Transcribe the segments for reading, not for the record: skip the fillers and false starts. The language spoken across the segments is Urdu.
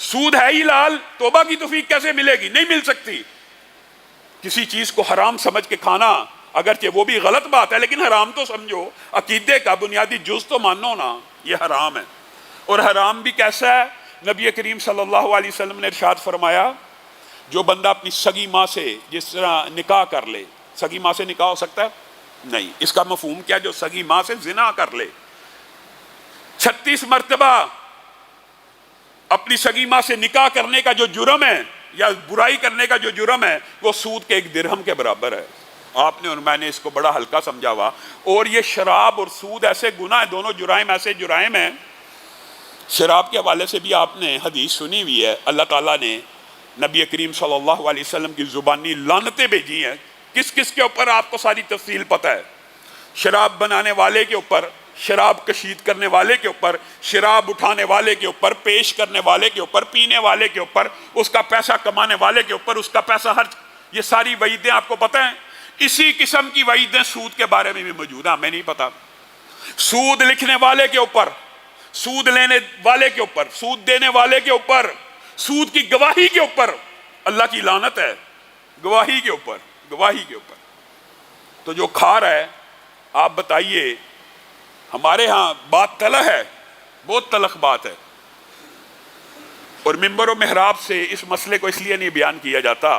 سود ہے ہی لال، توبہ کی توفیق کیسے ملے گی؟ نہیں مل سکتی۔ کسی چیز کو حرام سمجھ کے کھانا اگرچہ وہ بھی غلط بات ہے، لیکن حرام تو سمجھو، عقیدے کا بنیادی جز تو مانو نا، یہ حرام ہے۔ اور حرام بھی کیسا ہے؟ نبی کریم صلی اللہ علیہ وسلم نے ارشاد فرمایا، جو بندہ اپنی سگی ماں سے جس طرح نکاح کر لے، سگی ماں سے نکاح ہو سکتا ہے؟ نہیں۔ اس کا مفہوم کیا؟ جو سگی ماں سے زنا کر لے، 36 مرتبہ اپنی سگی ماں سے نکاح کرنے کا جو جرم ہے یا برائی کرنے کا جو جرم ہے، وہ سود کے 1 درہم کے برابر ہے۔ آپ نے اور میں نے اس کو بڑا ہلکا سمجھا ہوا، اور یہ شراب اور سود ایسے گناہ ہیں، دونوں جرائم ایسے جرائم ہیں۔ شراب کے حوالے سے بھی آپ نے حدیث سنی ہوئی ہے، اللہ تعالیٰ نے نبی کریم صلی اللہ علیہ وسلم کی زبانی لعنتیں بھیجی ہیں۔ کس کس کے اوپر آپ کو ساری تفصیل پتہ ہے۔ شراب بنانے والے کے اوپر، شراب کشید کرنے والے کے اوپر، شراب اٹھانے والے کے اوپر، پیش کرنے والے کے اوپر، پینے والے کے اوپر، اس کا پیسہ کمانے والے کے اوپر، اس کا پیسہ خرچ، یہ ساری وعیدیں آپ کو پتہ ہیں۔ اسی قسم کی وعیدیں سود کے بارے میں بھی موجود ہیں، ہمیں نہیں پتہ۔ سود لکھنے والے کے اوپر، سود لینے والے کے اوپر، سود دینے والے کے اوپر، سود کی گواہی کے اوپر اللہ کی لعنت ہے، گواہی کے اوپر، گواہی کے اوپر۔ تو جو کھا رہا ہے، آپ بتائیے، ہمارے ہاں بات تلخ ہے، بہت تلخ بات ہے، اور ممبر و محراب سے اس مسئلے کو اس لیے نہیں بیان کیا جاتا،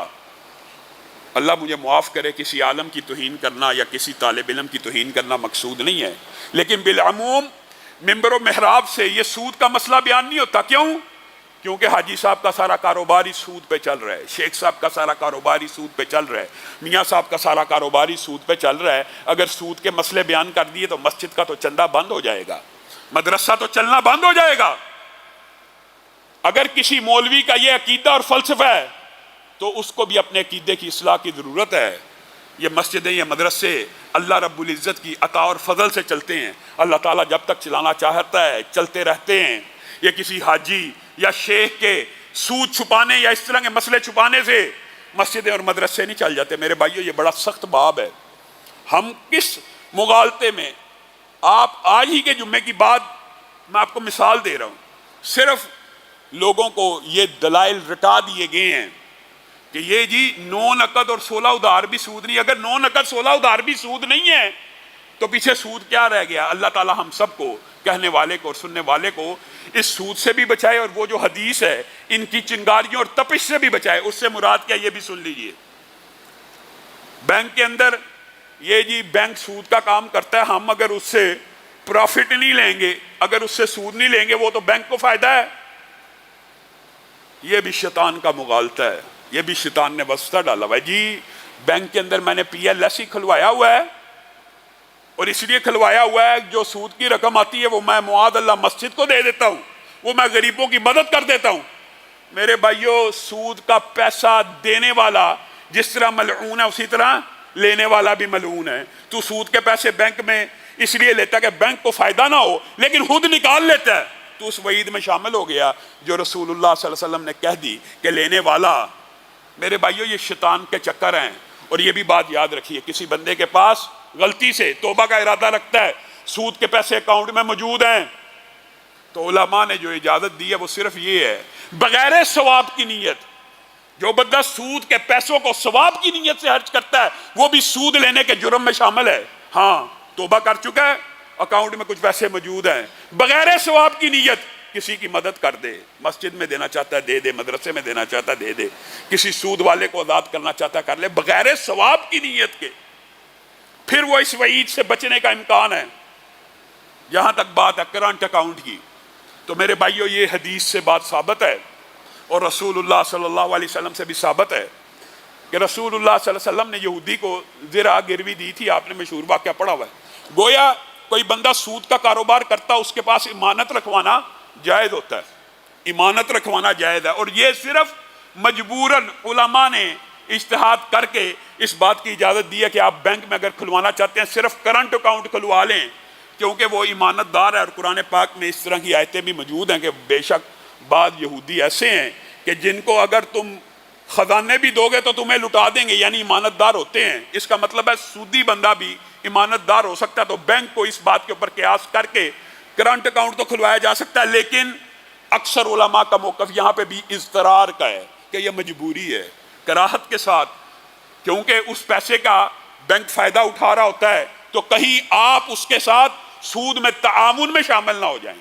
اللہ مجھے معاف کرے، کسی عالم کی توہین کرنا یا کسی طالب علم کی توہین کرنا مقصود نہیں ہے، لیکن بالعموم ممبر و محراب سے یہ سود کا مسئلہ بیان نہیں ہوتا۔ کیوں؟ کیونکہ حاجی صاحب کا سارا کاروبار ہی سود پہ چل رہا ہے، شیخ صاحب کا سارا کاروبار ہی سود پہ چل رہا ہے، میاں صاحب کا سارا کاروبار ہی سود پہ چل رہا ہے۔ اگر سود کے مسئلے بیان کر دیے تو مسجد کا تو چندہ بند ہو جائے گا، مدرسہ تو چلنا بند ہو جائے گا۔ اگر کسی مولوی کا یہ عقیدہ اور فلسفہ ہے تو اس کو بھی اپنے عقیدے کی اصلاح کی ضرورت ہے۔ یہ مسجدیں، یہ مدرسے اللہ رب العزت کی عطا اور فضل سے چلتے ہیں، اللہ تعالیٰ جب تک چلانا چاہتا ہے چلتے رہتے ہیں۔ یہ کسی حاجی یا شیخ کے سود چھپانے یا اس طرح کے مسئلے چھپانے سے مسجدیں اور مدرسے نہیں چل جاتے۔ میرے بھائیو، یہ بڑا سخت باب ہے۔ ہم کس مغالطے میں، آپ آج ہی کے جمعے کی بات میں آپ کو مثال دے رہا ہوں، صرف لوگوں کو یہ دلائل رٹا دیے گئے ہیں کہ یہ جی 9 نقد اور 16 ادھار بھی سود نہیں۔ اگر 9 نقد 16 ادھار بھی سود نہیں ہے تو پیچھے سود کیا رہ گیا؟ اللہ تعالیٰ ہم سب کو، کہنے والے کو اور سننے والے کو، اس سود سے بھی بچائے، اور وہ جو حدیث ہے ان کی چنگاریوں اور تپش سے بھی بچائے۔ اس سے مراد کیا، یہ بھی سن لیجئے۔ بینک کے اندر یہ جی بینک سود کا کام کرتا ہے، ہم اگر اس سے پروفٹ نہیں لیں گے، اگر اس سے سود نہیں لیں گے، وہ تو بینک کو فائدہ ہے۔ یہ بھی شیطان کا مغالطہ ہے، یہ بھی شیطان نے وسوسہ ڈالا ہوا ہے۔ جی بینک کے اندر میں نے پی ایل ایس ہی کھلوایا ہوا ہے، اور اس لیے کھلوایا ہوا ہے جو سود کی رقم آتی ہے وہ میں معاذ اللہ مسجد کو دے دیتا ہوں، وہ میں غریبوں کی مدد کر دیتا ہوں۔ میرے بھائیو، سود کا پیسہ دینے والا جس طرح ملعون ہے اسی طرح لینے والا بھی ملعون ہے۔ تو سود کے پیسے بینک میں اس لیے لیتا ہے کہ بینک کو فائدہ نہ ہو، لیکن خود نکال لیتا ہے، تو اس وعید میں شامل ہو گیا جو رسول اللہ صلی اللہ علیہ وسلم نے کہہ دی کہ لینے والا۔ میرے بھائیو، یہ شیطان کے چکر ہیں۔ اور یہ بھی بات یاد رکھیے، کسی بندے کے پاس غلطی سے توبہ کا ارادہ رکھتا ہے، سود کے پیسے اکاؤنٹ میں موجود ہیں، تو علماء نے جو اجازت دی ہے وہ صرف یہ ہے، بغیر ثواب کی نیت، جو بندہ سود کے پیسوں کو ثواب کی نیت سے خرچ کرتا ہے وہ بھی سود لینے کے جرم میں شامل ہے۔ ہاں توبہ کر چکا ہے، اکاؤنٹ میں کچھ پیسے موجود ہیں، بغیر ثواب کی نیت کسی کی مدد کر دے، مسجد میں دینا چاہتا ہے دے دے، مدرسے میں دینا چاہتا ہے دے دے، کسی سود والے کو آزاد کرنا چاہتا ہے کر لے، بغیر ثواب کی نیت کے، پھر وہ اس وعید سے بچنے کا امکان ہے۔ جہاں تک بات ہے کرنٹ اکاؤنٹ کی، تو میرے بھائیو یہ حدیث سے بات ثابت ہے، اور رسول اللہ صلی اللہ علیہ وسلم سے بھی ثابت ہے کہ رسول اللہ صلی اللہ علیہ وسلم نے یہودی کو زرع گروی دی تھی۔ آپ نے مشہور واقعہ پڑھا ہوا ہے۔ گویا کوئی بندہ سود کا کاروبار کرتا، اس کے پاس امانت رکھوانا جائز ہوتا ہے، امانت رکھوانا جائز ہے، اور یہ صرف مجبوراً علماء نے اجتہاد کر کے اس بات کی اجازت دی ہے کہ آپ بینک میں اگر کھلوانا چاہتے ہیں صرف کرنٹ اکاؤنٹ کھلوا لیں، کیونکہ وہ امانت دار ہے، اور قرآن پاک میں اس طرح کی آیتیں بھی موجود ہیں کہ بے شک بعض یہودی ایسے ہیں کہ جن کو اگر تم خزانے بھی دو گے تو تمہیں لٹا دیں گے، یعنی امانت دار ہوتے ہیں۔ اس کا مطلب ہے سودی بندہ بھی امانت دار ہو سکتا ہے، تو بینک کو اس بات کے اوپر قیاس کر کے کرنٹ اکاؤنٹ تو کھلوایا جا سکتا ہے، لیکن اکثر علماء کا موقف یہاں پہ بھی اضطرار کا ہے کہ یہ مجبوری ہے، کراہت کے ساتھ، کیونکہ اس پیسے کا بینک فائدہ اٹھا رہا ہوتا ہے تو کہیں آپ اس کے ساتھ سود میں تعاون میں شامل نہ ہو جائیں۔